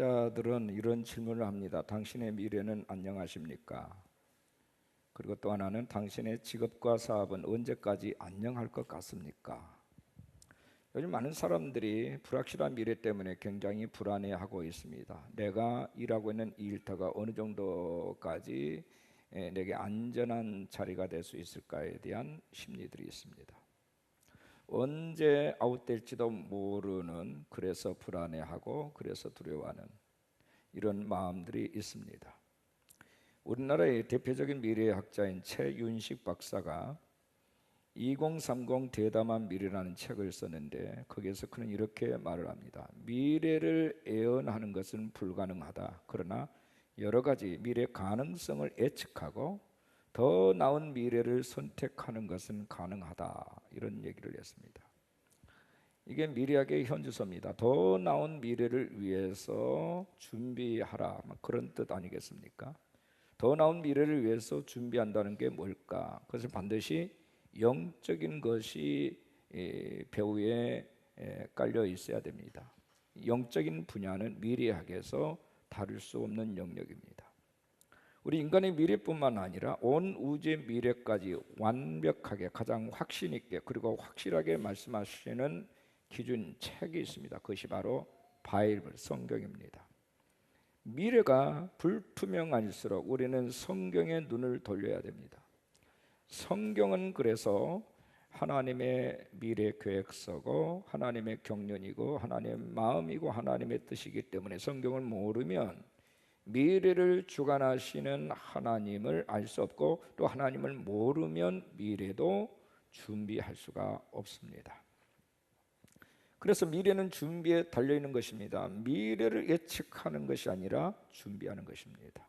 미래학자들은 이런 질문을 합니다. 당신의 미래는 안녕하십니까? 그리고 또 하나는 당신의 직업과 사업은 언제까지 안녕할 것 같습니까? 요즘 많은 사람들이 불확실한 미래 때문에 굉장히 불안해하고 있습니다. 내가 일하고 있는 이 일터가 어느 정도까지 내게 안전한 자리가 될 수 있을까에 대한 심리들이 있습니다. 언제 아웃될지도 모르는, 그래서 불안해하고 그래서 두려워하는 이런 마음들이 있습니다. 우리나라의 대표적인 미래학자인 최윤식 박사가 2030 대담한 미래라는 책을 썼는데 거기에서 그는 이렇게 말을 합니다. 미래를 예언하는 것은 불가능하다. 그러나 여러 가지 미래 가능성을 예측하고 더 나은 미래를 선택하는 것은 가능하다. 이런 얘기를 했습니다. 이게 미래학의 현주소입니다. 더 나은 미래를 위해서 준비하라, 그런 뜻 아니겠습니까? 더 나은 미래를 위해서 준비한다는 게 뭘까? 그것은 반드시 영적인 것이 배후에 깔려 있어야 됩니다. 영적인 분야는 미래학에서 다룰 수 없는 영역입니다. 우리 인간의 미래뿐만 아니라 온 우주의 미래까지 완벽하게, 가장 확신 있게 그리고 확실하게 말씀하시는 기준 책이 있습니다. 그것이 바로 바이블, 성경입니다. 미래가 불투명할수록 우리는 성경에 눈을 돌려야 됩니다. 성경은 그래서 하나님의 미래 계획서고 하나님의 경륜이고 하나님의 마음이고 하나님의 뜻이기 때문에 성경을 모르면 미래를 주관하시는 하나님을 알 수 없고, 또 하나님을 모르면 미래도 준비할 수가 없습니다. 그래서 미래는 준비에 달려있는 것입니다. 미래를 예측하는 것이 아니라 준비하는 것입니다.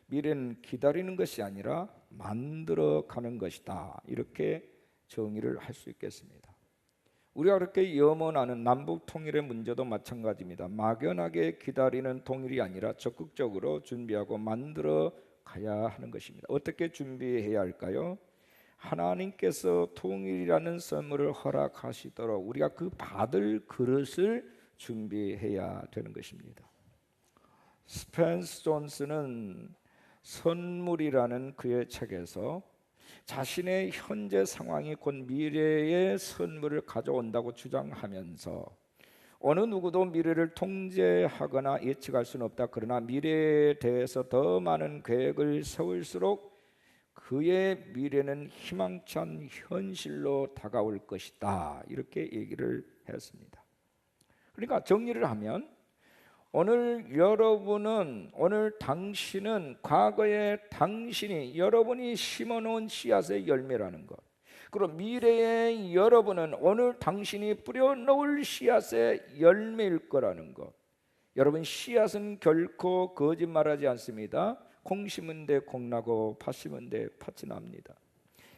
미래는 기다리는 것이 아니라 만들어가는 것이다. 이렇게 정의를 할 수 있겠습니다. 우리가 그렇게 염원하는 남북 통일의 문제도 마찬가지입니다. 막연하게 기다리는 통일이 아니라 적극적으로 준비하고 만들어 가야 하는 것입니다. 어떻게 준비해야 할까요? 하나님께서 통일이라는 선물을 허락하시도록 우리가 그 받을 그릇을 준비해야 되는 것입니다. 스펜스 존스는 선물이라는 그의 책에서 자신의 현재 상황이 곧 미래의 선물을 가져온다고 주장하면서 어느 누구도 미래를 통제하거나 예측할 수는 없다. 그러나 미래에 대해서 더 많은 계획을 세울수록 그의 미래는 희망찬 현실로 다가올 것이다. 이렇게 얘기를 했습니다. 그러니까 정리를 하면 오늘 당신은 과거에 여러분이 심어놓은 씨앗의 열매라는 것, 그리고 미래의 여러분은 오늘 당신이 뿌려놓을 씨앗의 열매일 거라는 것. 여러분, 씨앗은 결코 거짓말하지 않습니다. 콩 심은 데 콩 나고 팥 심은 데 팥이 납니다.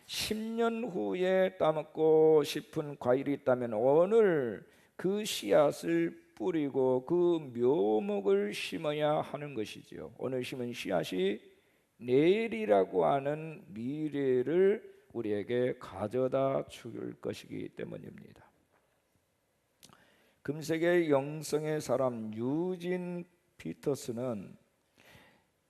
10년 후에 따먹고 싶은 과일이 있다면 오늘 그 씨앗을 뿌리고 그 묘목을 심어야 하는 것이지요. 오늘 심은 씨앗이 내일이라고 하는 미래를 우리에게 가져다 줄 것이기 때문입니다. 금세계 영성의 사람 유진 피터스는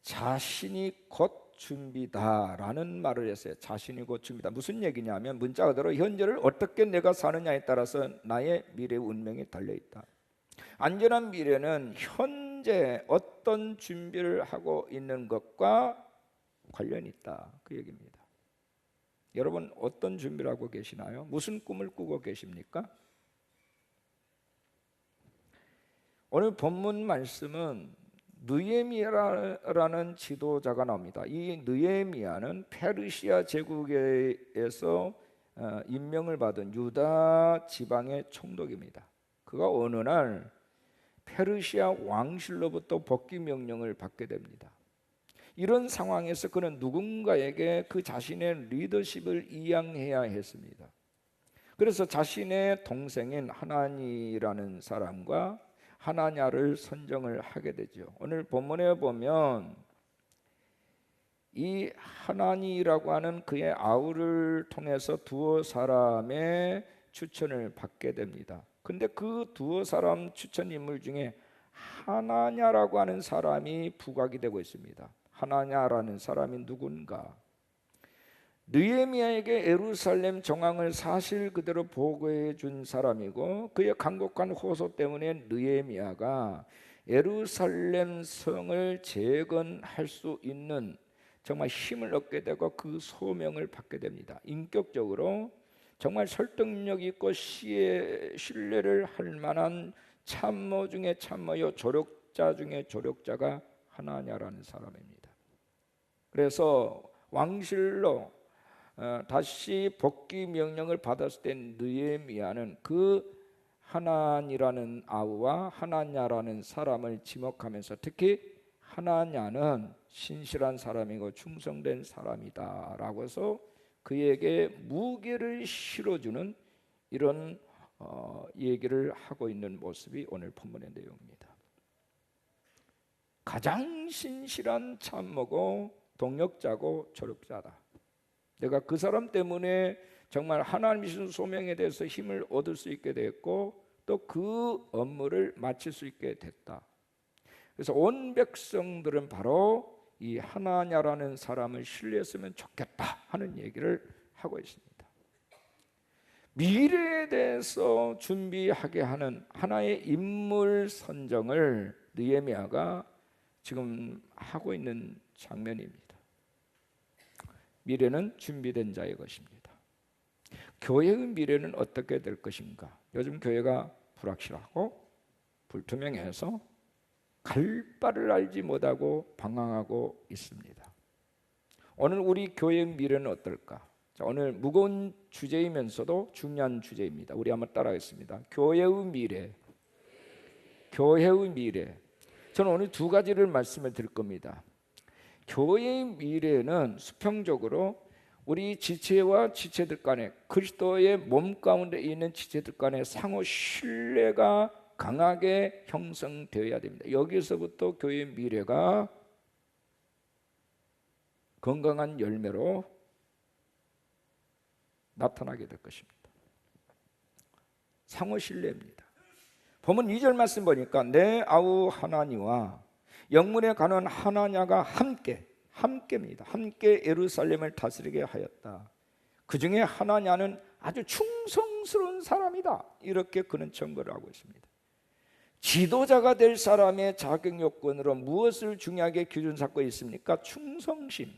자신이 곧 준비다라는 말을 했어요. 자신이 곧 준비다. 무슨 얘기냐면 문자 그대로 현재를 어떻게 내가 사느냐에 따라서 나의 미래 운명이 달려있다. 안전한 미래는 현재 어떤 준비를 하고 있는 것과 관련이 있다. 그 얘기입니다. 여러분, 어떤 준비를 하고 계시나요? 무슨 꿈을 꾸고 계십니까? 오늘 본문 말씀은 느헤미야라는 지도자가 나옵니다. 이 느헤미야는 페르시아 제국에서 임명을 받은 유다 지방의 총독입니다. 그가 어느 날 페르시아 왕실로부터 복귀 명령을 받게 됩니다. 이런 상황에서 그는 누군가에게 그 자신의 리더십을 이양해야 했습니다. 그래서 자신의 동생인 하나니라는 사람과 하나냐를 선정을 하게 되죠. 오늘 본문에 보면 이 하나니라고 하는 그의 아우를 통해서 두어 사람의 추천을 받게 됩니다. 근데 그 두어 사람 추천 인물 중에 하나냐라고 하는 사람이 부각이 되고 있습니다. 하나냐라는 사람이 누군가? 느헤미야에게 예루살렘 정황을 사실 그대로 보고해 준 사람이고, 그의 간곡한 호소 때문에 느헤미야가 예루살렘 성을 재건할 수 있는 정말 힘을 얻게 되고 그 소명을 받게 됩니다. 인격적으로 정말 설득력 있고 신뢰를 할 만한 참모 중에 참모요, 조력자 중에 조력자가 하나냐라는 사람입니다. 그래서 왕실로 다시 복귀 명령을 받았을 때 느헤미야는 그 하나니라는 아우와 하나냐라는 사람을 지목하면서, 특히 하나냐는 신실한 사람이고 충성된 사람이다라고 해서 그에게 무게를 실어주는 이런 얘기를 하고 있는 모습이 오늘 본문의 내용입니다. 가장 신실한 참모고 동역자고 조력자다. 내가 그 사람 때문에 정말 하나님이 주신 소명에 대해서 힘을 얻을 수 있게 됐고, 또 그 업무를 마칠 수 있게 됐다. 그래서 온 백성들은 바로 이 하나냐라는 사람을 신뢰했으면 좋겠다 하는 얘기를 하고 있습니다. 미래에 대해서 준비하게 하는 하나의 인물 선정을 느헤미야가 지금 하고 있는 장면입니다. 미래는 준비된 자의 것입니다. 교회의 미래는 어떻게 될 것인가? 요즘 교회가 불확실하고 불투명해서 갈 바를 알지 못하고 방황하고 있습니다. 오늘 우리 교회의 미래는 어떨까? 자, 오늘 무거운 주제이면서도 중요한 주제입니다. 우리 한번 따라하겠습니다. 교회의 미래. 교회의 미래. 저는 오늘 두 가지를 말씀을 드릴 겁니다. 교회의 미래는 수평적으로 우리 지체와 지체들 간에, 그리스도의 몸 가운데 있는 지체들 간에 상호 신뢰가 강하게 형성되어야 됩니다. 여기서부터 교회의 미래가 건강한 열매로 나타나게 될 것입니다. 상호 신뢰입니다. 본문 2절 말씀 보니까 내 아우 하나니와 영문에 가는 하나냐가 함께입니다. 함께 예루살렘을 다스리게 하였다. 그 중에 하나냐는 아주 충성스러운 사람이다. 이렇게 그는 증거를 하고 있습니다. 지도자가 될 사람의 자격 요건으로 무엇을 중요하게 기준 삼고 있습니까? 충성심.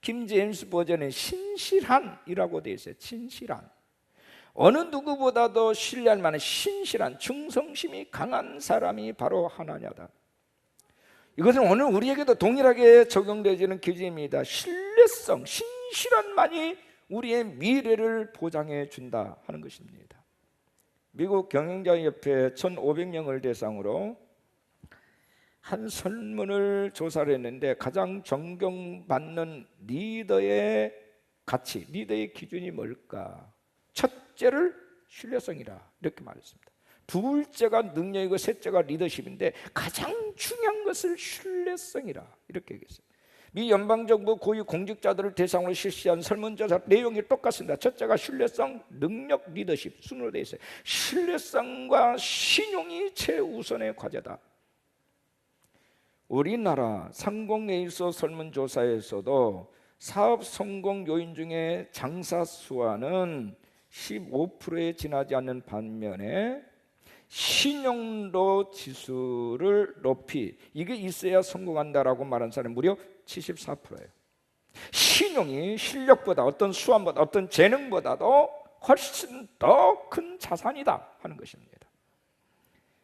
김제임스 버전은 신실한이라고 되어 있어요. 신실한. 어느 누구보다도 신뢰할 만한 신실한, 충성심이 강한 사람이 바로 하나냐다. 이것은 오늘 우리에게도 동일하게 적용되어지는 기준입니다. 신뢰성, 신실한만이 우리의 미래를 보장해 준다 하는 것입니다. 미국 경영자협회 1,500명을 대상으로 한 설문을 조사를 했는데, 가장 존경받는 리더의 가치, 리더의 기준이 뭘까? 첫째를 신뢰성이라 이렇게 말했습니다. 둘째가 능력이고 셋째가 리더십인데 가장 중요한 것을 신뢰성이라 이렇게 얘기했어요. 미 연방정부 고위 공직자들을 대상으로 실시한 설문조사 내용이 똑같습니다. 첫째가 신뢰성, 능력, 리더십 순으로 되어 있어요. 신뢰성과 신용이 최우선의 과제다. 우리나라 상공회의소 설문조사에서도 사업 성공 요인 중에 장사 수완은 15%에 지나지 않는 반면에 신용도 지수를 높이, 이게 있어야 성공한다라고 말한 사람이 무려 74%예요. 신용이 실력보다, 어떤 수완보다, 어떤 재능보다도 훨씬 더 큰 자산이다 하는 것입니다.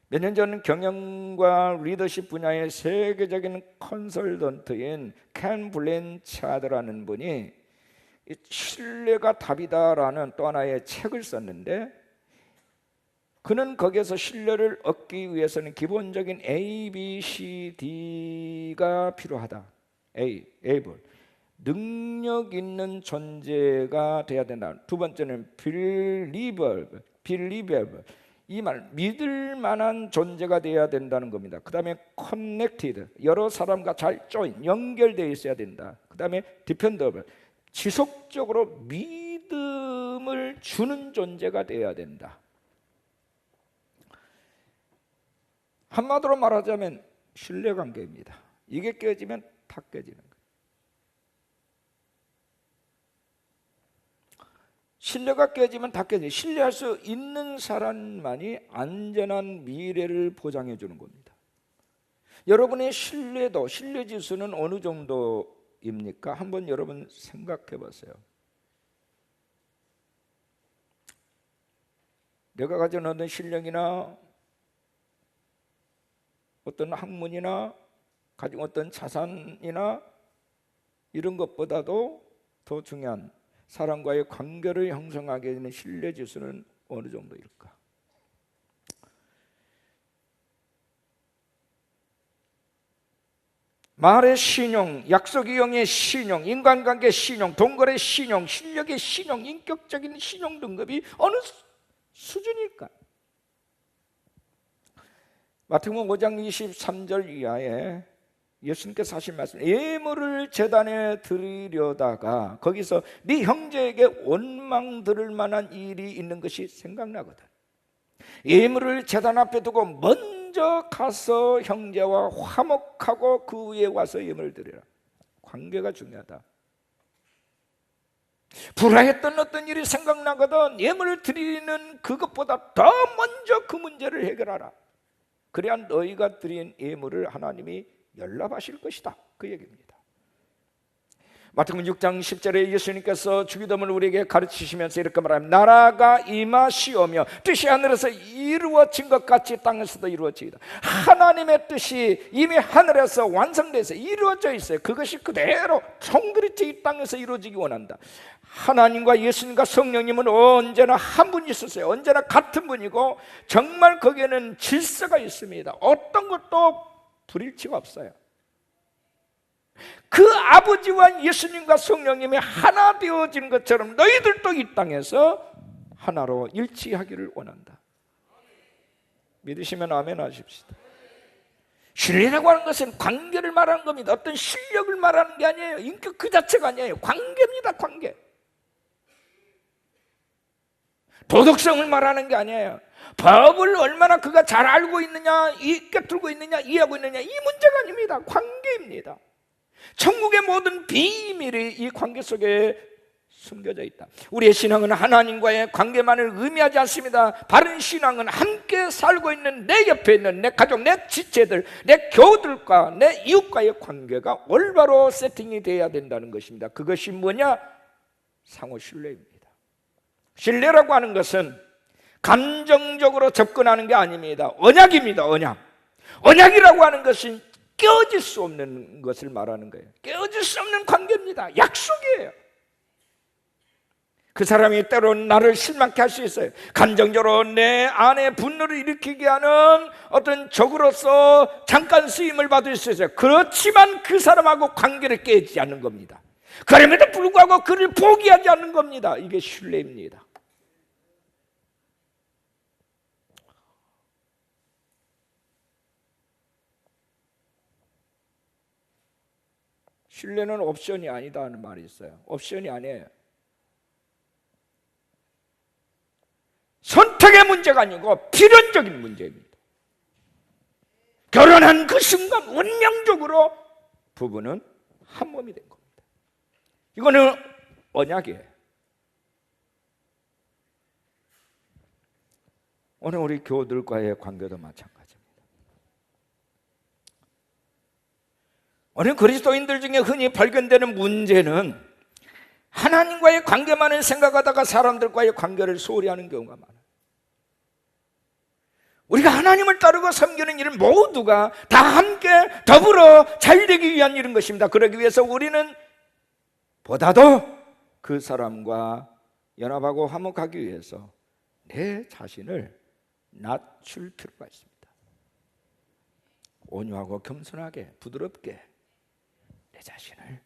몇 년 전 경영과 리더십 분야의 세계적인 컨설턴트인 켄 블랜차드라는 분이 신뢰가 답이다라는 또 하나의 책을 썼는데, 그는 거기에서 신뢰를 얻기 위해서는 기본적인 A, B, C, D가 필요하다. able, 능력 있는 존재가 돼야 된다. 두 번째는 believable, 이 말, 믿을 만한 존재가 돼야 된다는 겁니다. 그 다음에 connected, 여러 사람과 잘 연결되어 있어야 된다. 그 다음에 dependable, 지속적으로 믿음을 주는 존재가 되어야 된다. 한마디로 말하자면 신뢰관계입니다. 이게 깨지면 다 깨지는 거예요. 신뢰가 깨지면 다 깨져요. 신뢰할 수 있는 사람만이 안전한 미래를 보장해 주는 겁니다. 여러분의 신뢰도, 신뢰지수는 어느 정도입니까? 한번 여러분 생각해 보세요. 내가 가진 어떤 실력이나 어떤 학문이나 가진 어떤 자산이나 이런 것보다도 더 중요한 사람과의 관계를 형성하게 되는 신뢰지수는 어느 정도일까? 말의 신용, 약속 이용의 신용, 인간관계 신용, 동거래 신용, 실력의 신용, 인격적인 신용 등급이 어느 수준일까? 마태복음 5장 23절 이하에 예수님께서 하신 말씀, 예물을 제단에 드리려다가 거기서 네 형제에게 원망 들을 만한 일이 있는 것이 생각나거든. 예물을 제단 앞에 두고 먼저 가서 형제와 화목하고 그 후에 와서 예물을 드리라. 관계가 중요하다. 불화했던 어떤 일이 생각나거든. 예물을 드리는 그것보다 더 먼저 그 문제를 해결하라. 그래야 너희가 드린 예물을 하나님이 연락하실 것이다, 그 얘기입니다. 마태복음 6장 10절에 예수님께서 주기도문을 우리에게 가르치시면서 이렇게 말합니다. 나라가 임하시오며 뜻이 하늘에서 이루어진 것 같이 땅에서도 이루어지이다. 하나님의 뜻이 이미 하늘에서 완성돼서 이루어져 있어요. 그것이 그대로 성그릇이 이 땅에서 이루어지기 원한다. 하나님과 예수님과 성령님은 언제나 한 분이셨어요. 언제나 같은 분이고 정말 거기에는 질서가 있습니다. 어떤 것도 불일치가 없어요. 그 아버지와 예수님과 성령님이 하나 되어진 것처럼 너희들도 이 땅에서 하나로 일치하기를 원한다. 믿으시면 아멘 하십시다. 신뢰라고 하는 것은 관계를 말하는 겁니다. 어떤 실력을 말하는 게 아니에요. 인격 그 자체가 아니에요. 관계입니다. 관계. 도덕성을 말하는 게 아니에요. 법을 얼마나 그가 잘 알고 있느냐, 깨뚫고 있느냐, 이해하고 있느냐, 이 문제가 아닙니다. 관계입니다. 천국의 모든 비밀이 이 관계 속에 숨겨져 있다. 우리의 신앙은 하나님과의 관계만을 의미하지 않습니다. 바른 신앙은 함께 살고 있는 내 옆에 있는 내 가족, 내 지체들, 내 교우들과 내 이웃과의 관계가 올바로 세팅이 돼야 된다는 것입니다. 그것이 뭐냐? 상호 신뢰입니다. 신뢰라고 하는 것은 감정적으로 접근하는 게 아닙니다. 언약입니다. 언약. 언약이라고 하는 것은 깨어질 수 없는 것을 말하는 거예요. 깨어질 수 없는 관계입니다. 약속이에요. 그 사람이 때로는 나를 실망케 할 수 있어요. 감정적으로 내 안에 분노를 일으키게 하는 어떤 적으로서 잠깐 쓰임을 받을 수 있어요. 그렇지만 그 사람하고 관계를 깨지 않는 겁니다. 그럼에도 불구하고 그를 포기하지 않는 겁니다. 이게 신뢰입니다. 신뢰는 옵션이 아니다 하는 말이 있어요. 옵션이 아니에요. 선택의 문제가 아니고 필연적인 문제입니다. 결혼한 그 순간 운명적으로 부부는 한 몸이 된 겁니다. 이거는 언약이에요. 오늘 우리 교우들과의 관계도 마찬가지입니다. 오늘 그리스도인들 중에 흔히 발견되는 문제는 하나님과의 관계만을 생각하다가 사람들과의 관계를 소홀히 하는 경우가 많아요. 우리가 하나님을 따르고 섬기는 일은 모두가 다 함께 더불어 잘 되기 위한 일인 것입니다. 그러기 위해서 우리는 보다도 그 사람과 연합하고 화목하기 위해서 내 자신을 낮출 필요가 있습니다. 온유하고 겸손하게 부드럽게 내 자신을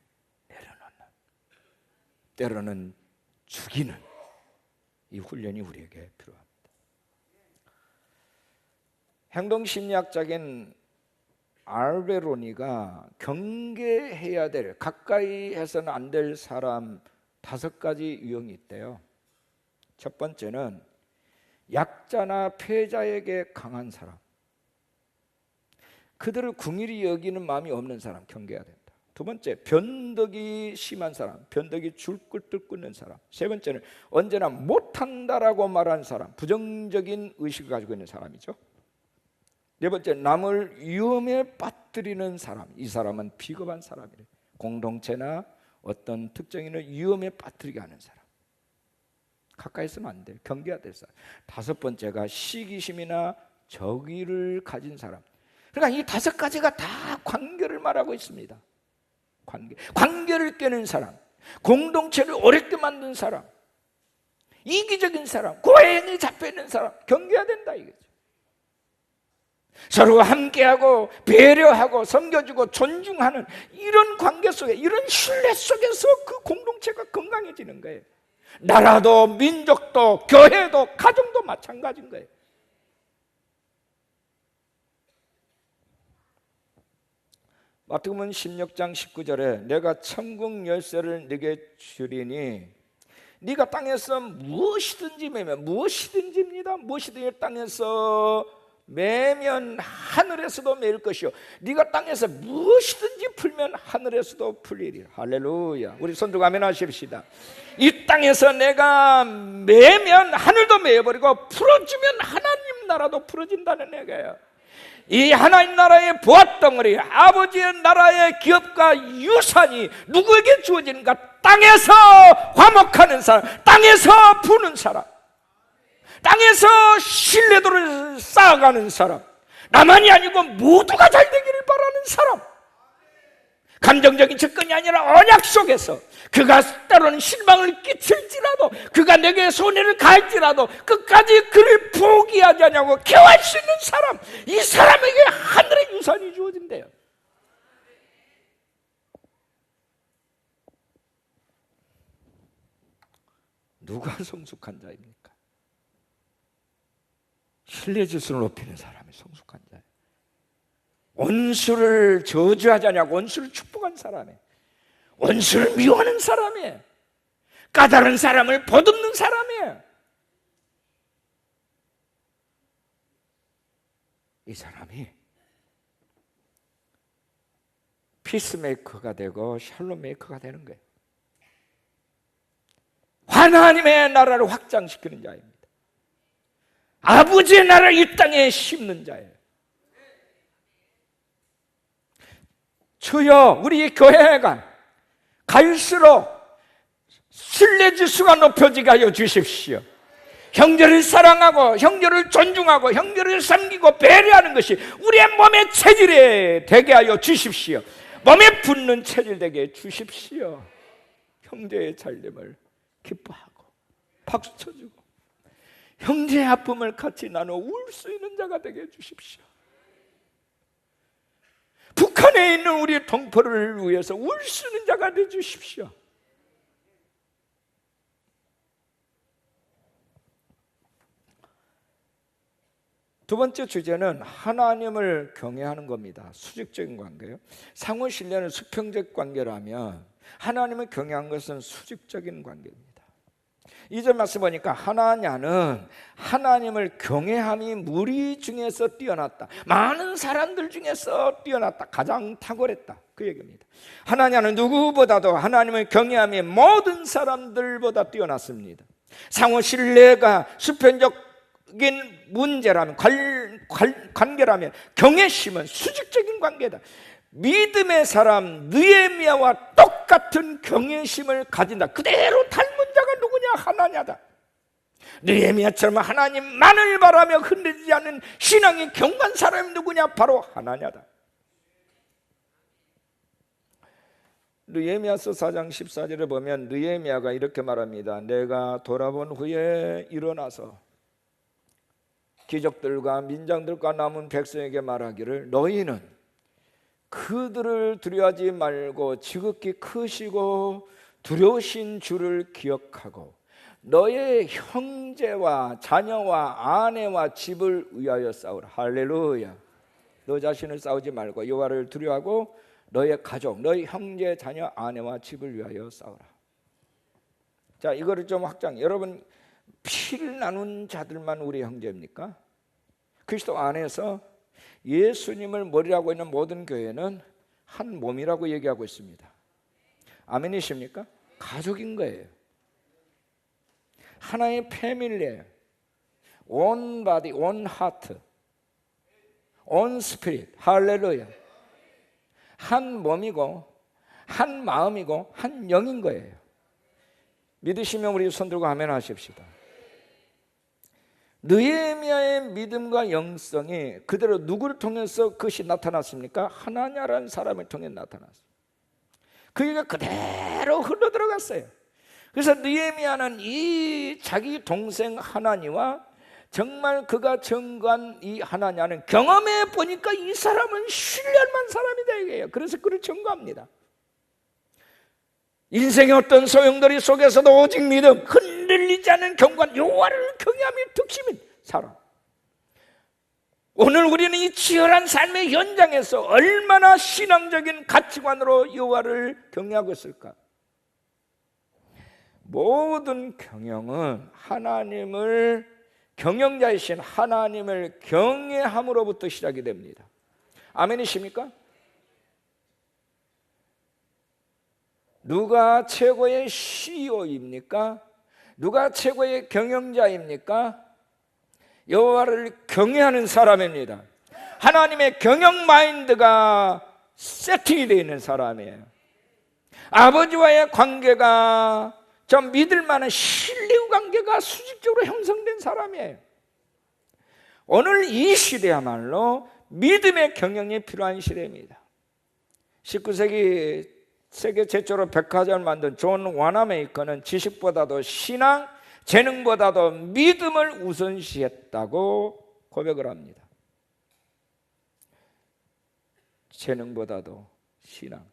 내려놓는, 때로는 죽이는 이 훈련이 우리에게 필요합니다. 행동심리학자인 알베로니가 경계해야 될, 가까이 해서는 안 될 사람 5가지 유형이 있대요. 첫 번째는 약자나 패자에게 강한 사람. 그들을 긍휼히 여기는 마음이 없는 사람 경계해야 된다. 두 번째, 변덕이 심한 사람, 변덕이 줄끌들 끊는 사람. 세 번째는 언제나 못한다라고 말하는 사람, 부정적인 의식을 가지고 있는 사람이죠. 네 번째, 남을 위험에 빠뜨리는 사람. 이 사람은 비겁한 사람이래. 공동체나 어떤 특정인을 위험에 빠뜨리게 하는 사람. 가까이 있으면 안 돼. 경계해야 될 사람. 다섯 번째가 시기심이나 적의를 가진 사람. 그러니까 이 다섯 가지가 다 관계를 말하고 있습니다. 관계를 깨는 사람, 공동체를 어렵게 만든 사람, 이기적인 사람, 고행에 잡혀있는 사람 경계해야 된다 이거죠. 서로 함께하고 배려하고 섬겨주고 존중하는 이런 관계 속에, 이런 신뢰 속에서 그 공동체가 건강해지는 거예요. 나라도 민족도 교회도 가정도 마찬가지인 거예요. 마태복음 16장 19절에 내가 천국 열쇠를 네게 주리니 네가 땅에서 무엇이든지 매면, 무엇이든지입니다. 무엇이든지 땅에서 매면 하늘에서도 매일 것이요 네가 땅에서 무엇이든지 풀면 하늘에서도 풀리리라. 할렐루야. 우리 손 들고 아멘 하십시다. 이 땅에서 내가 매면 하늘도 매어버리고 풀어주면 하나님 나라도 풀어진다는 얘기예요. 이 하나님 나라의 보앗덩어리, 아버지의 나라의 기업과 유산이 누구에게 주어지는가? 땅에서 화목하는 사람, 땅에서 부는 사람, 땅에서 신뢰도를 쌓아가는 사람, 나만이 아니고 모두가 잘 되기를 바라는 사람, 감정적인 접근이 아니라 언약 속에서 그가 때로는 실망을 끼칠지라도, 그가 내게 손해를 가할지라도 끝까지 그를 포기하지 않냐고 케어할 수 있는 사람, 이 사람에게 하늘의 유산이 주어진대요. 누가 성숙한 자입니까? 신뢰지수를 높이는 사람이 성숙한 자예요. 원수를 저주하지 않냐고 원수를 축복한 사람이에요. 원수를 미워하는 사람이에요. 까다로운 사람을 보듬는 사람이에요. 이 사람이 피스메이커가 되고 샬롬 메이커가 되는 거예요. 하나님의 나라를 확장시키는 자입니다. 아버지의 나라를 이 땅에 심는 자예요. 주여, 우리 교회가 갈수록 신뢰지수가 높여지게 하여 주십시오. 형제를 사랑하고 형제를 존중하고 형제를 섬기고 배려하는 것이 우리의 몸의 체질이 되게 하여 주십시오. 몸에 붙는 체질 되게 해 주십시오. 형제의 잘됨을 기뻐하고 박수 쳐주고 형제의 아픔을 같이 나눠 울 수 있는 자가 되게 해 주십시오. 북한에 있는 우리 동포를 위해서 울 수 있는 자가 되어 주십시오. 두 번째 주제는 하나님을 경외하는 겁니다. 수직적인 관계예요. 상호 신뢰는 수평적 관계라면 하나님을 경외하는 것은 수직적인 관계입니다. 2절 말씀 보니까 하나냐는 하나님을 경외함이 무리 중에서 뛰어났다. 많은 사람들 중에서 뛰어났다. 가장 탁월했다. 그 얘기입니다. 하나냐는 누구보다도 하나님을 경외함이 모든 사람들보다 뛰어났습니다. 상호 신뢰가 수평적인 문제라면 관계라면 경외심은 수직적인 관계다. 믿음의 사람 느헤미야와 똑같은 경외심을 가진다. 그대로 닮은 자가 누구냐? 하나냐다. 느헤미야처럼 하나님만을 바라며 흔들리지 않는 신앙이 경건한 사람이 누구냐? 바로 하나냐다. 느헤미야서 4장 14절에 보면 느헤미야가 이렇게 말합니다. 내가 돌아본 후에 일어나서 귀족들과 민장들과 남은 백성에게 말하기를 너희는 그들을 두려워하지 말고 지극히 크시고 두려우신 주를 기억하고 너의 형제와 자녀와 아내와 집을 위하여 싸우라. 할렐루야. 너 자신을 싸우지 말고 여호와를 두려워하고 너의 가족, 너의 형제, 자녀, 아내와 집을 위하여 싸우라. 자, 이거를 좀 확장. 여러분, 피를 나눈 자들만 우리 형제입니까? 그리스도 안에서 예수님을 머리라고 있는 모든 교회는 한 몸이라고 얘기하고 있습니다. 아멘이십니까? 가족인 거예요. 하나의 패밀리예요. 온 바디, 온 하트, 온 스피릿. 할렐루야. 한 몸이고 한 마음이고 한 영인 거예요. 믿으시면 우리 손 들고 아멘 하십시다. 느헤미야의 믿음과 영성이 그대로 누구를 통해서 그것이 나타났습니까? 하나냐라는 사람을 통해 나타났어요. 그게 그대로 흘러들어갔어요. 그래서 느헤미야는 이 자기 동생 하나니와 정말 그가 증거한 이 하나냐는 경험해 보니까 이 사람은 신뢰할 만한 사람이다 이거예요. 그래서 그를 증거합니다. 인생의 어떤 소용돌이 속에서도 오직 믿음, 흔들리지 않는 경관, 여호와를 경외함이 특심인 사람. 오늘 우리는 이 치열한 삶의 현장에서 얼마나 신앙적인 가치관으로 여호와를 경외하고 있을까? 모든 경영은 하나님을, 경영자이신 하나님을 경외함으로부터 시작이 됩니다. 아멘이십니까? 누가 최고의 CEO입니까? 누가 최고의 경영자입니까? 여호와를 경외하는 사람입니다. 하나님의 경영 마인드가 세팅이 되어 있는 사람이에요. 아버지와의 관계가 좀 믿을 만한 신뢰 관계가 수직적으로 형성된 사람이에요. 오늘 이 시대야말로 믿음의 경영이 필요한 시대입니다. 19세기 세계 최초로 백화점을 만든 존 와나메이커는 지식보다도 신앙, 재능보다도 믿음을 우선시했다고 고백을 합니다. 재능보다도 신앙,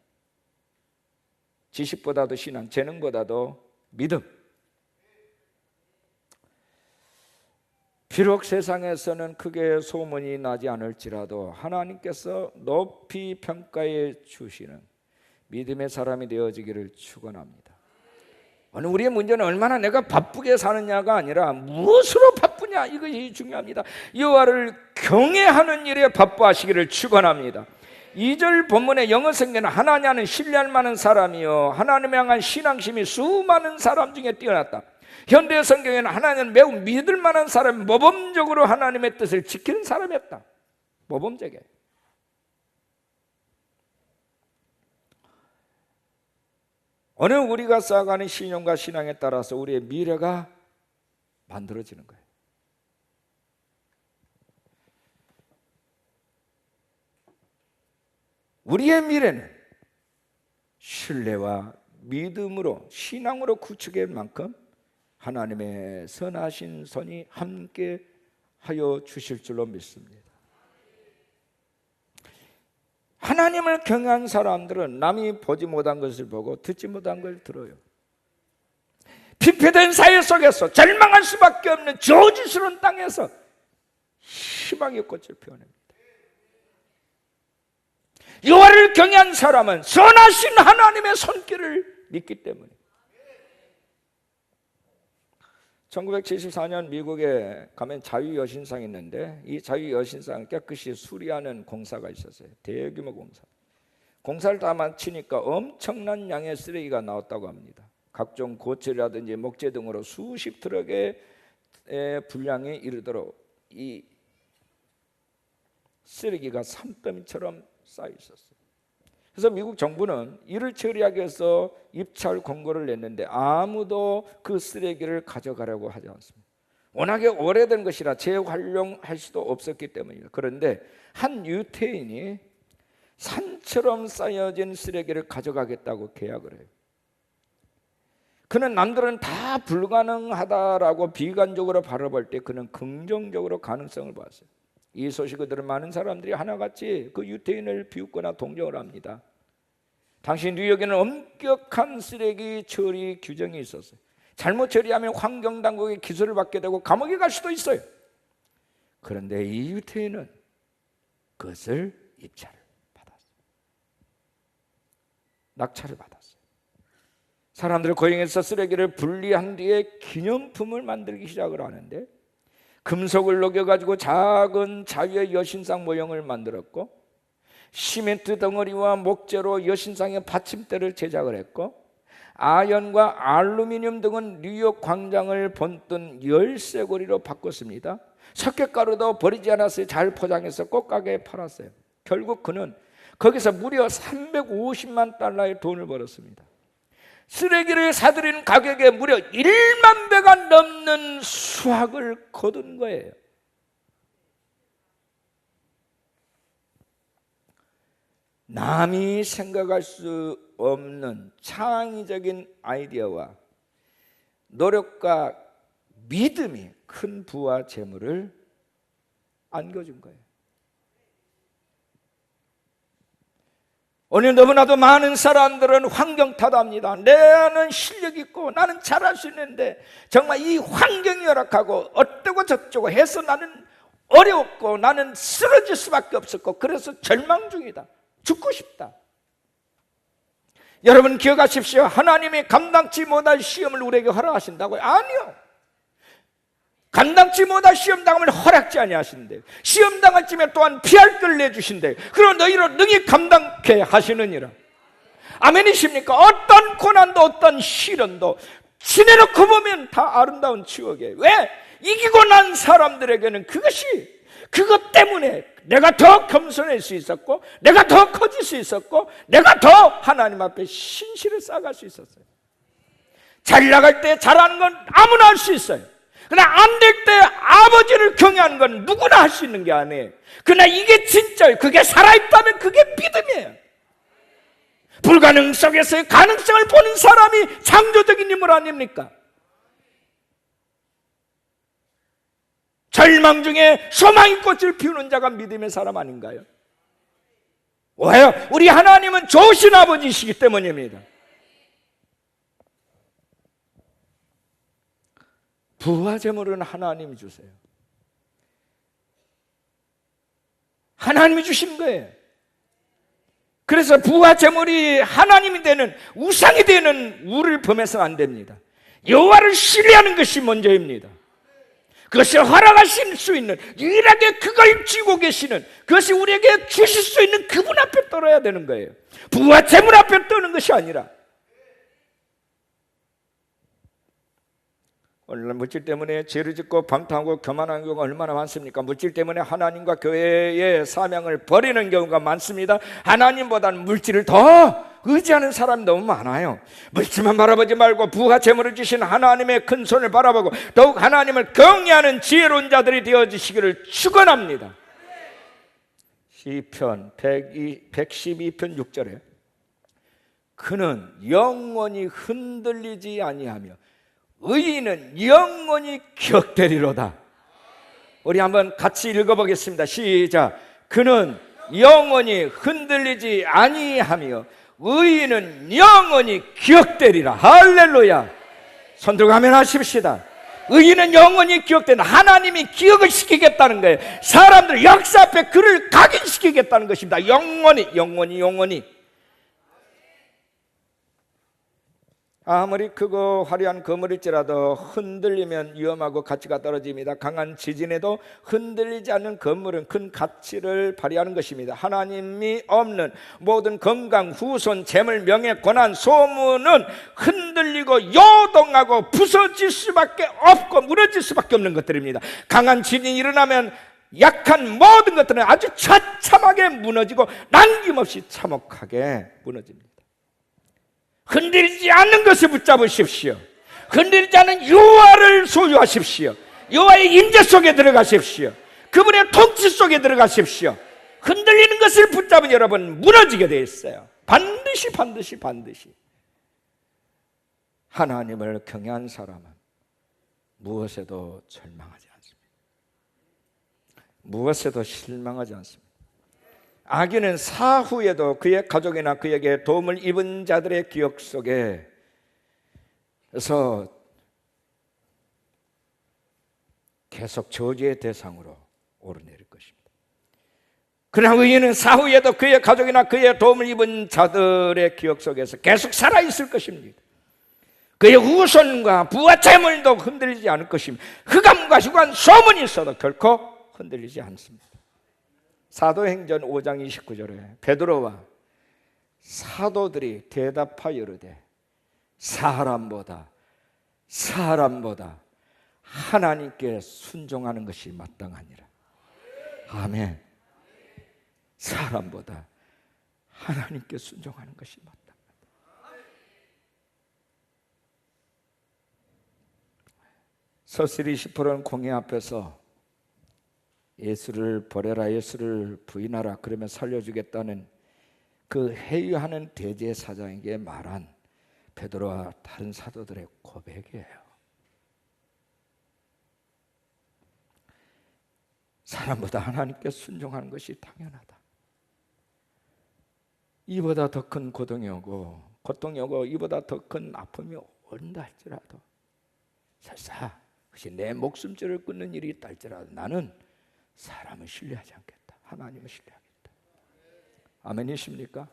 지식보다도 신앙, 재능보다도 믿음. 비록 세상에서는 크게 소문이 나지 않을지라도 하나님께서 높이 평가해 주시는 믿음의 사람이 되어지기를 축원합니다. 오늘 우리의 문제는 얼마나 내가 바쁘게 사느냐가 아니라 무엇으로 바쁘냐, 이것이 중요합니다. 여호와를 경외하는 일에 바빠하시기를 축원합니다. 2절 본문의 영어 성경은 하나냐는 신뢰할 만한 사람이요 하나님에 향한 신앙심이 수많은 사람 중에 뛰어났다. 현대 성경에는 하나냐는 매우 믿을 만한 사람, 모범적으로 하나님의 뜻을 지키는 사람이었다. 모범적이에요. 오늘 우리가 쌓아가는 신용과 신앙에 따라서 우리의 미래가 만들어지는 거예요. 우리의 미래는 신뢰와 믿음으로, 신앙으로 구축할 만큼 하나님의 선하신 손이 함께 하여 주실 줄로 믿습니다. 하나님을 경외한 사람들은 남이 보지 못한 것을 보고 듣지 못한 걸 들어요. 피폐된 사회 속에서 절망할 수밖에 없는 저주스러운 땅에서 희망의 꽃을 피워냅니다. 여호와를 경외한 사람은 선하신 하나님의 손길을 믿기 때문에 1974년 미국에 가면 자유여신상이 있는데 이 자유여신상을 깨끗이 수리하는 공사가 있었어요. 대규모 공사. 공사를 다 마치니까 엄청난 양의 쓰레기가 나왔다고 합니다. 각종 고철이라든지 목재 등으로 수십 트럭의 분량이 이르도록 이 쓰레기가 산더미처럼 쌓여 있었어요. 그래서 미국 정부는 이를 처리하기 위해서 입찰 공고를 냈는데 아무도 그 쓰레기를 가져가려고 하지 않습니다. 워낙에 오래된 것이라 재활용할 수도 없었기 때문입니다. 그런데 한 유태인이 산처럼 쌓여진 쓰레기를 가져가겠다고 계약을 해요. 그는 남들은 다 불가능하다라고 비관적으로 바라볼 때 그는 긍정적으로 가능성을 봤어요. 이 소식을 들은 많은 사람들이 하나같이 그 유태인을 비웃거나 동정을 합니다. 당시 뉴욕에는 엄격한 쓰레기 처리 규정이 있었어요. 잘못 처리하면 환경당국의 기소를 받게 되고 감옥에 갈 수도 있어요. 그런데 이 유태인은 그것을 입찰을 받았어요. 낙찰을 받았어요. 사람들을 고용해서 쓰레기를 분리한 뒤에 기념품을 만들기 시작을 하는데 금속을 녹여가지고 작은 자유의 여신상 모형을 만들었고, 시멘트 덩어리와 목재로 여신상의 받침대를 제작을 했고, 아연과 알루미늄 등은 뉴욕 광장을 본뜬 열쇠고리로 바꿨습니다. 석회가루도 버리지 않았어요. 잘 포장해서 꽃가게에 팔았어요. 결국 그는 거기서 무려 350만 달러의 돈을 벌었습니다. 쓰레기를 사들이는 가격에 무려 1만 배가 넘는 수확을 거둔 거예요. 남이 생각할 수 없는 창의적인 아이디어와 노력과 믿음이 큰 부와 재물을 안겨준 거예요. 오늘 너무나도 많은 사람들은 환경 탓합니다. 나는 실력 있고 나는 잘할 수 있는데 정말 이 환경이 열악하고 어쩌고 저쩌고 해서 나는 어려웠고 나는 쓰러질 수밖에 없었고 그래서 절망 중이다. 죽고 싶다. 여러분 기억하십시오. 하나님이 감당치 못할 시험을 우리에게 허락하신다고요? 아니요. 감당치 못할 시험 당함을 허락지 아니하신대요. 시험 당할 쯤에 또한 피할 길을 내주신대요. 그리고 너희로 능히 감당케 하시느니라. 아멘이십니까? 어떤 고난도 어떤 시련도 지내놓고 보면 다 아름다운 추억이에요. 왜? 이기고 난 사람들에게는 그것 때문에 내가 더 겸손할 수 있었고 내가 더 커질 수 있었고 내가 더 하나님 앞에 신실을 쌓아갈 수 있었어요. 잘 나갈 때 잘하는 건 아무나 할 수 있어요. 그러나 안 될 때 아버지를 경외하는 건 누구나 할 수 있는 게 아니에요. 그러나 이게 진짜예요. 그게 살아있다면 그게 믿음이에요. 불가능 속에서의 가능성을 보는 사람이 창조적인 인물 아닙니까? 절망 중에 소망의 꽃을 피우는 자가 믿음의 사람 아닌가요? 왜요? 우리 하나님은 좋으신 아버지이시기 때문입니다. 부와 재물은 하나님이 주세요. 하나님이 주신 거예요. 그래서 부와 재물이 하나님이 되는 우상이 되는 우를 범해서는 안 됩니다. 여호와를 신뢰하는 것이 먼저입니다. 그것을 허락하실 수 있는 유일하게 그걸 쥐고 계시는 그것이 우리에게 주실 수 있는 그분 앞에 떨어야 되는 거예요. 부와 재물 앞에 떠는 것이 아니라. 오늘날 물질 때문에 죄를 짓고 방탕하고 교만한 경우가 얼마나 많습니까? 물질 때문에 하나님과 교회의 사명을 버리는 경우가 많습니다. 하나님보다는 물질을 더 의지하는 사람이 너무 많아요. 물질만 바라보지 말고 부와 재물을 주신 하나님의 큰 손을 바라보고 더욱 하나님을 경외하는 지혜로운 자들이 되어주시기를 축원합니다. 시편 112편 6절에 그는 영원히 흔들리지 아니하며 의인은 영원히 기억되리로다. 우리 한번 같이 읽어보겠습니다. 시작. 그는 영원히 흔들리지 아니하며 의인은 영원히 기억되리라. 할렐루야. 손 들고 아멘 하십시다. 의인은 영원히 기억되는 하나님이 기억을 시키겠다는 거예요. 사람들 역사 앞에 그를 각인시키겠다는 것입니다. 영원히. 아무리 크고 화려한 건물일지라도 흔들리면 위험하고 가치가 떨어집니다. 강한 지진에도 흔들리지 않는 건물은 큰 가치를 발휘하는 것입니다. 하나님이 없는 모든 건강, 후손, 재물, 명예, 권한, 소문은 흔들리고 요동하고 부서질 수밖에 없고 무너질 수밖에 없는 것들입니다. 강한 지진이 일어나면 약한 모든 것들은 아주 처참하게 무너지고 남김없이 참혹하게 무너집니다. 흔들리지 않는 것을 붙잡으십시오. 흔들리지 않는 여호와를 소유하십시오. 여호와의 임재 속에 들어가십시오. 그분의 통치 속에 들어가십시오. 흔들리는 것을 붙잡은 여러분 무너지게 되어 있어요. 반드시 하나님을 경외한 사람은 무엇에도 절망하지 않습니다. 무엇에도 실망하지 않습니다. 악인은 사후에도 그의 가족이나 그에게 도움을 입은 자들의 기억 속에서 계속 저주의 대상으로 오르내릴 것입니다. 그러나 의인은 사후에도 그의 가족이나 그의 도움을 입은 자들의 기억 속에서 계속 살아있을 것입니다. 그의 후손과 부와 재물도 흔들리지 않을 것이며 흑암과 흉한 소문이 있어도 결코 흔들리지 않습니다. 사도행전 5장 29절에 베드로와 사도들이 대답하여 이르되 사람보다 하나님께 순종하는 것이 마땅하니라. 아멘. 사람보다 하나님께 순종하는 것이 마땅하다. 서슬이 10%는 공회 앞에서 예수를 버려라, 예수를 부인하라, 그러면 살려주겠다는 그 회유하는 대제사장에게 말한 베드로와 다른 사도들의 고백이에요. 사람보다 하나님께 순종하는 것이 당연하다. 이보다 더 큰 고통이 오고 이보다 더 큰 아픔이 온다 할지라도 설사 그것이 내 목숨줄을 끊는 일이 있다 할지라도 나는 사람을 신뢰하지 않겠다. 하나님을 신뢰하겠다. 아멘이십니까?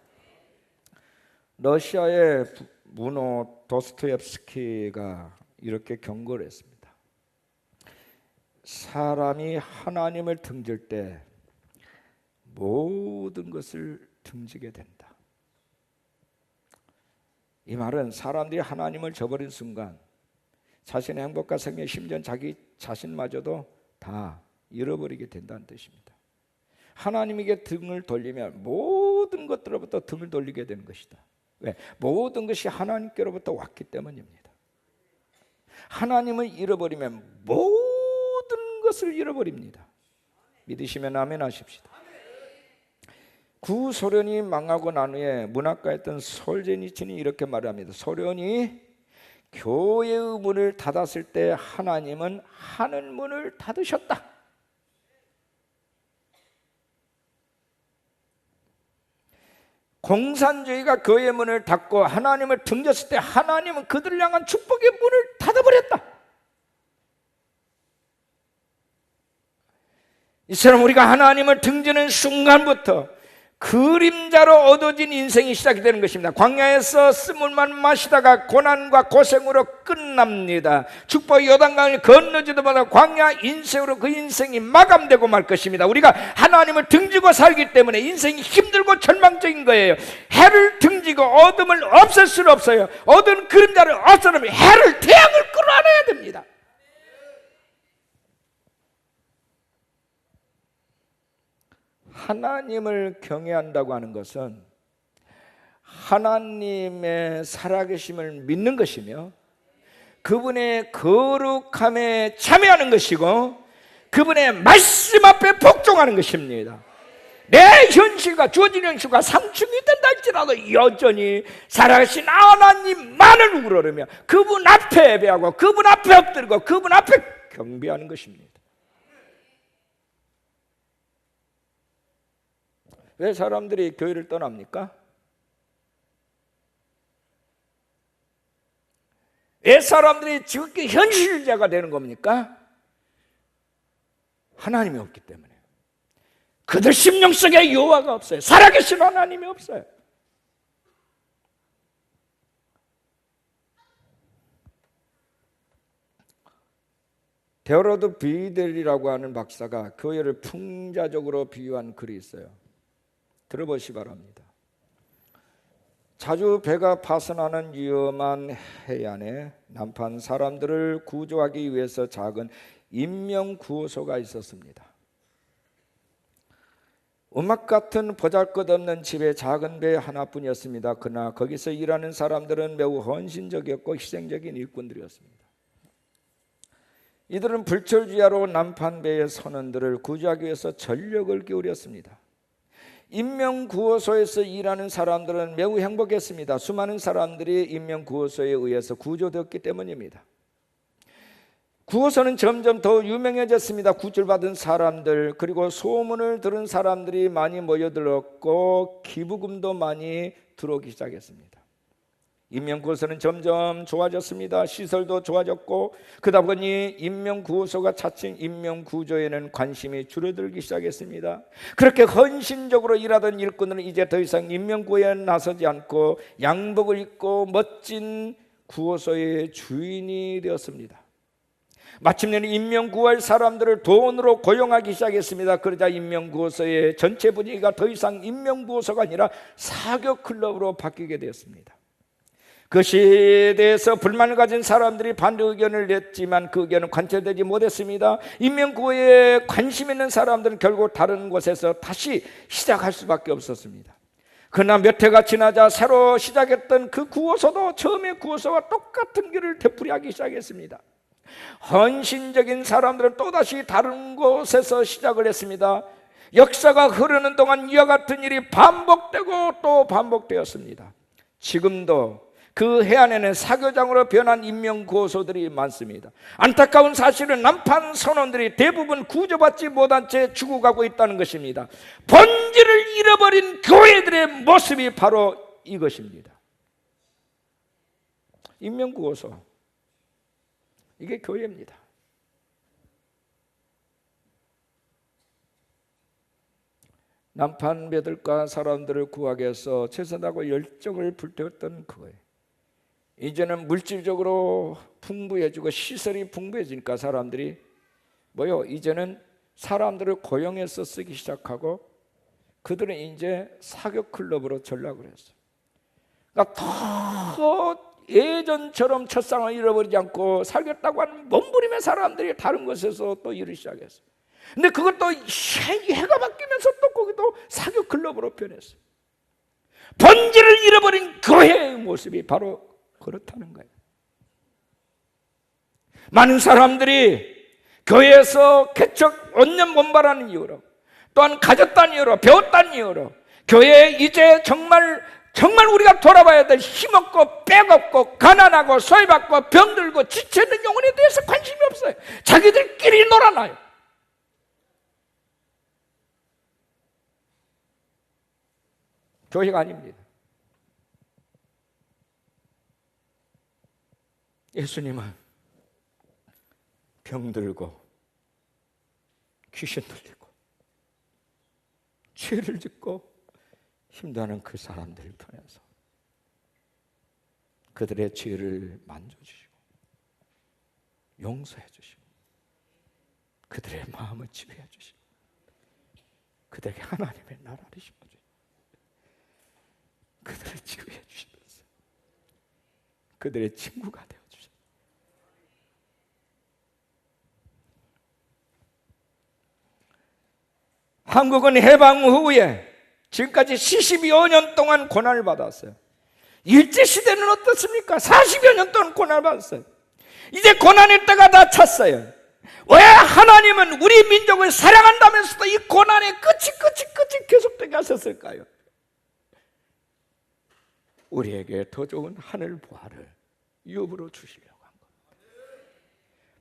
러시아의 문호 도스토옙스키가 이렇게 경고를 했습니다. 사람이 하나님을 등질 때 모든 것을 등지게 된다. 이 말은 사람들이 하나님을 저버린 순간 자신의 행복과 생명, 심지어 자기 자신마저도 다 잃어버리게 된다는 뜻입니다. 하나님에게 등을 돌리면 모든 것들로부터 등을 돌리게 되는 것이다. 왜? 모든 것이 하나님께로부터 왔기 때문입니다. 하나님을 잃어버리면 모든 것을 잃어버립니다. 믿으시면 아멘 하십시다. 구소련이 망하고 난 후에 문학가였던 솔제니친이 이렇게 말합니다. 소련이 교회의 문을 닫았을 때 하나님은 하늘 문을 닫으셨다. 공산주의가 교회의 문을 닫고 하나님을 등졌을 때 하나님은 그들을 향한 축복의 문을 닫아버렸다. 이처럼 우리가 하나님을 등지는 순간부터 그림자로 얻어진 인생이 시작이 되는 것입니다. 광야에서 쓴물만 마시다가 고난과 고생으로 끝납니다. 축복 요단강을 건너지도 못하고 광야 인생으로 그 인생이 마감되고 말 것입니다. 우리가 하나님을 등지고 살기 때문에 인생이 힘들고 절망적인 거예요. 해를 등지고 어둠을 없앨 수는 없어요. 어두운 그림자를 없애려면 해를, 태양을 끌어안아야 됩니다. 하나님을 경외한다고 하는 것은 하나님의 살아계심을 믿는 것이며 그분의 거룩함에 참여하는 것이고 그분의 말씀 앞에 복종하는 것입니다. 내 현실과 주어진 현실과 상충이 된다 할지라도 여전히 살아계신 하나님만을 우러르며 그분 앞에 예배하고 그분 앞에 엎드리고 그분 앞에 경배하는 것입니다. 왜 사람들이 교회를 떠납니까? 왜 사람들이 지극히 현실자가 되는 겁니까? 하나님이 없기 때문에. 그들 심령 속에 여호와가 없어요. 살아계신 하나님이 없어요. 데오로드 비델이라고 하는 박사가 교회를 풍자적으로 비유한 글이 있어요. 들어보시 바랍니다. 자주 배가 파손하는 위험한 해안에 난판 사람들을 구조하기 위해서 작은 인명구호소가 있었습니다. 음악 같은 보잘것없는 집에 작은 배 하나뿐이었습니다. 그러나 거기서 일하는 사람들은 매우 헌신적이었고 희생적인 일꾼들이었습니다. 이들은 불철주야로 난판배의 선원들을 구조하기 위해서 전력을 기울였습니다. 인명구호소에서 일하는 사람들은 매우 행복했습니다. 수많은 사람들이 인명구호소에 의해서 구조되었기 때문입니다. 구호소는 점점 더 유명해졌습니다. 구출받은 사람들 그리고 소문을 들은 사람들이 많이 모여들었고 기부금도 많이 들어오기 시작했습니다. 인명구호소는 점점 좋아졌습니다. 시설도 좋아졌고 그러다 보니 인명구호소가 차친 인명구조에는 관심이 줄어들기 시작했습니다. 그렇게 헌신적으로 일하던 일꾼들은 이제 더 이상 인명구호에 나서지 않고 양복을 입고 멋진 구호소의 주인이 되었습니다. 마침내는 인명구호할 사람들을 돈으로 고용하기 시작했습니다. 그러자 인명구호소의 전체 분위기가 더 이상 인명구호소가 아니라 사교클럽으로 바뀌게 되었습니다. 그것에 대해서 불만을 가진 사람들이 반대 의견을 냈지만 그 의견은 관철되지 못했습니다. 인명구호에 관심 있는 사람들은 결국 다른 곳에서 다시 시작할 수밖에 없었습니다. 그러나 몇 해가 지나자 새로 시작했던 그 구호소도 처음의 구호소와 똑같은 길을 되풀이하기 시작했습니다. 헌신적인 사람들은 또다시 다른 곳에서 시작을 했습니다. 역사가 흐르는 동안 이와 같은 일이 반복되고 또 반복되었습니다. 지금도 그 해안에는 사교장으로 변한 인명구호소들이 많습니다. 안타까운 사실은 남판 선원들이 대부분 구조받지 못한 채 죽어가고 있다는 것입니다. 본질을 잃어버린 교회들의 모습이 바로 이것입니다. 인명구호소, 이게 교회입니다. 남판배들과 사람들을 구하기 위해서 최선하고 열정을 불태웠던 그거예요. 이제는 물질적으로 풍부해지고 시설이 풍부해지니까 사람들이 이제는 사람들을 고용해서 쓰기 시작하고 그들은 이제 사교클럽으로 전락을 했어요. 그러니까 더 예전처럼 첫상을 잃어버리지 않고 살겠다고 하는 몸부림의 사람들이 다른 곳에서 또 일을 시작했어요. 근데 그것도 해가 바뀌면서 또 거기도 사교클럽으로 변했어요. 본질을 잃어버린 교회의 모습이 바로 그렇다는 거예요. 많은 사람들이 교회에서 개척 언년 본발하는 이유로, 또한 가졌다는 이유로, 배웠다는 이유로 교회에 이제 정말 우리가 돌아봐야 될 힘없고 빼없고 가난하고 소외받고 병들고 지쳐있는 영혼에 대해서 관심이 없어요. 자기들끼리 놀아나요. 교회가 아닙니다. 예수님은 병들고 귀신 들리고 죄를 짓고 힘들어하는 그 사람들을 통해서 그들의 죄를 만져주시고 용서해 주시고 그들의 마음을 치유해 주시고 그들에게 하나님의 나라를 심어주시고 그들을 치유해 주시면서 그들의 친구가 되어 주시고 한국은 해방 후에 지금까지 72년 동안 고난을 받았어요. 일제시대는 어떻습니까? 40여 년 동안 고난을 받았어요. 이제 고난의 때가 다 찼어요. 왜 하나님은 우리 민족을 사랑한다면서도 이 고난의 끝이 계속되게 하셨을까요? 우리에게 더 좋은 하늘 보화를 유업으로 주시려고 한 겁니다.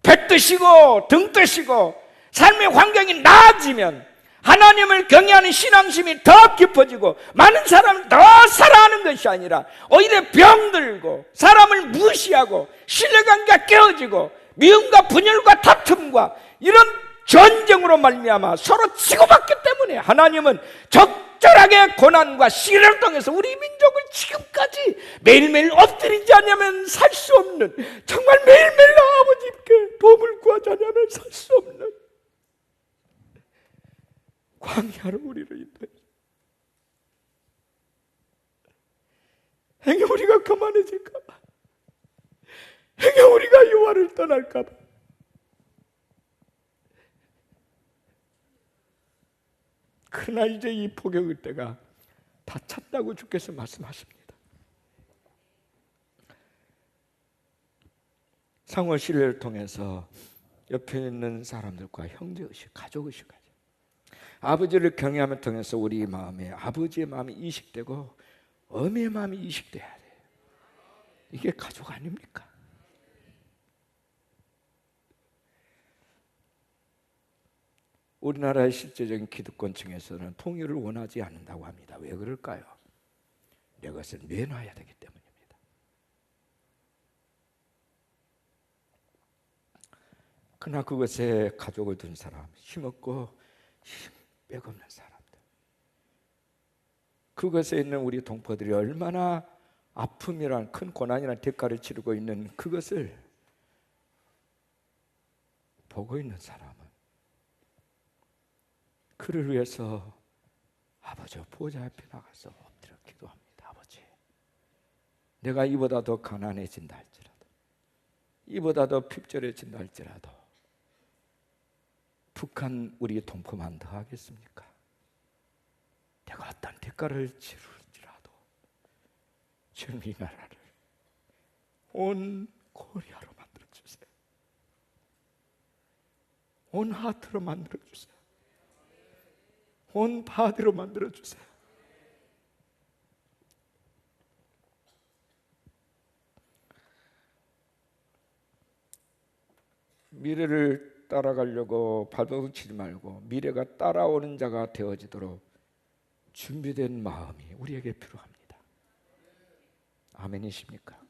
배 뜨시고 등 뜨시고 삶의 환경이 나아지면 하나님을 경외하는 신앙심이 더 깊어지고 많은 사람을 더 사랑하는 것이 아니라 오히려 병들고 사람을 무시하고 신뢰관계가 깨어지고 미움과 분열과 다툼과 이런 전쟁으로 말미암아 서로 치고받기 때문에 하나님은 적절하게 고난과 시련을 통해서 우리 민족을 지금까지 매일매일 엎드리지 않으면 살 수 없는, 정말 매일매일 아버지께 도움을 구하지 않으면 살 수 없는 광야로 우리를 인도해. 행여 우리가 거만해질까 봐, 행여 우리가 여호와를 떠날까 봐, 그러나 이제 이 포격의 때가 다 찼다고 주께서 말씀하십니다. 상호 신뢰를 통해서 옆에 있는 사람들과 형제의식, 가족의식 가져. 아버지를 경외함을 통해서 우리 마음에 아버지의 마음이 이식되고 어미의 마음이 이식돼야 돼요. 이게 가족 아닙니까? 우리나라의 실제적인 기득권층에서는 통일을 원하지 않는다고 합니다. 왜 그럴까요? 이것을 내놔야 되기 때문입니다. 그러나 그것에 가족을 둔 사람, 힘없고 힘 빼없는 사람들, 그것에 있는 우리 동포들이 얼마나 아픔이란 큰 고난이란 대가를 치르고 있는 그것을 보고 있는 사람은 그를 위해서 아버지 보좌 앞에 나가서 엎드려 기도합니다. 아버지, 내가 이보다 더 가난해진다 할지라도, 이보다 더 핍절해진다 할지라도 북한 우리 동포만 더 하겠습니까? 내가 어떤 대가를 치를지라도 주님 이 나라를 온 코리아로 만들어주세요. 온 하트로 만들어주세요. 온 바디로 만들어주세요. 미래를 따라가려고 발버둥 치지 말고 미래가 따라오는 자가 되어지도록 준비된 마음이 우리에게 필요합니다. 아멘이십니까?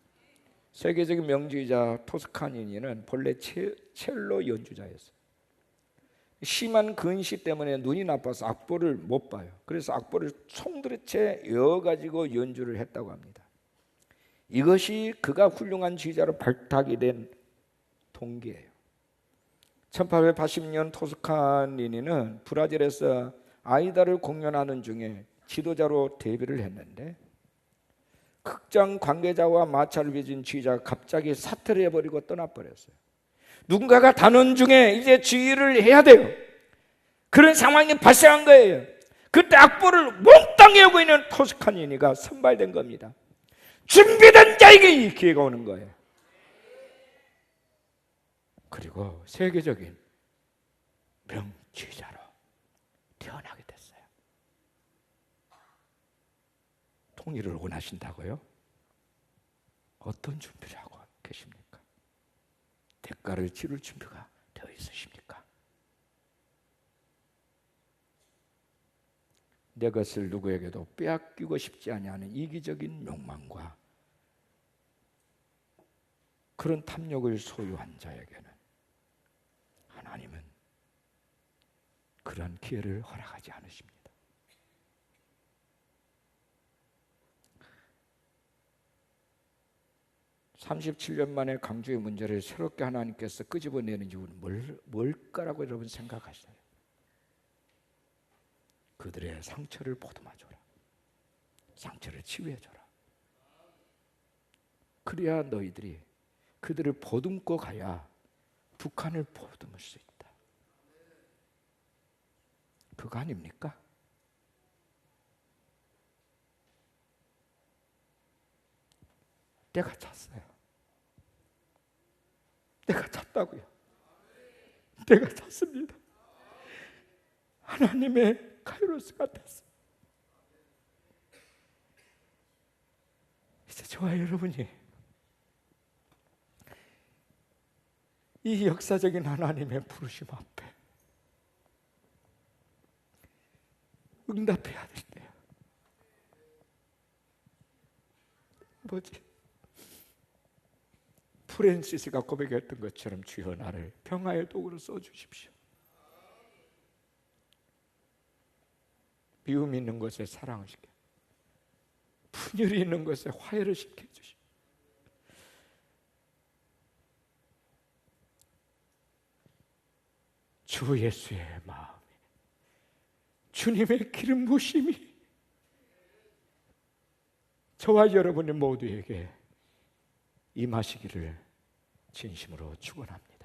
세계적인 명주의자 토스카니니는 본래 첼로 연주자였어요. 심한 근시 때문에 눈이 나빠서 악보를 못 봐요. 그래서 악보를 송두리째 여가지고 연주를 했다고 합니다. 이것이 그가 훌륭한 지휘자로 발탁이 된 동기예요. 1880년 토스카니니는 브라질에서 아이다를 공연하는 중에 지도자로 데뷔를 했는데 극장 관계자와 마차를 빚은 지휘자가 갑자기 사퇴를 해버리고 떠나버렸어요. 누군가가 단원 중에 이제 지휘를 해야 돼요. 그런 상황이 발생한 거예요. 그때 악보를 몽땅 외우고 있는 토스카니니가 선발된 겁니다. 준비된 자에게 이 기회가 오는 거예요. 그리고 세계적인 명지휘자로 태어나게 됐어요. 통일을 원하신다고요? 어떤 준비를 하고 계십니까? 대가를 치를 준비가 되어 있으십니까? 내 것을 누구에게도 빼앗기고 싶지 아니하는 이기적인 욕망과 그런 탐욕을 소유한 자에게는 하나님은 그런 기회를 허락하지 않으십니다. (37년) 만에 강주의 문제를 새롭게 하나님께서 끄집어내는 이유는 뭘까라고 여러분 생각하시나요? 그들의 상처를 보듬어줘라. 상처를 치유해줘라. 그래야 너희들이 그들을 보듬고 가야 북한을 보듬을 수 있다. 그거 아닙니까? 때가 찼어요. 때가 찼다고요. 때가 찼습니다. 하나님의 카이로스가 됐어요. 이제 저와 여러분이 이 역사적인 하나님의 부르심 앞에 응답해야 될 때요. 프랜시스가 고백했던 것처럼 주여 나를 평화의 도구로 써주십시오. 미움 있는 것에 사랑을 시켜, 분열이 있는 것에 화해를 시켜주십시오. 주 예수의 마음이, 주님의 기름 부심이 저와 여러분의 모두에게 임하시기를 진심으로 축원합니다.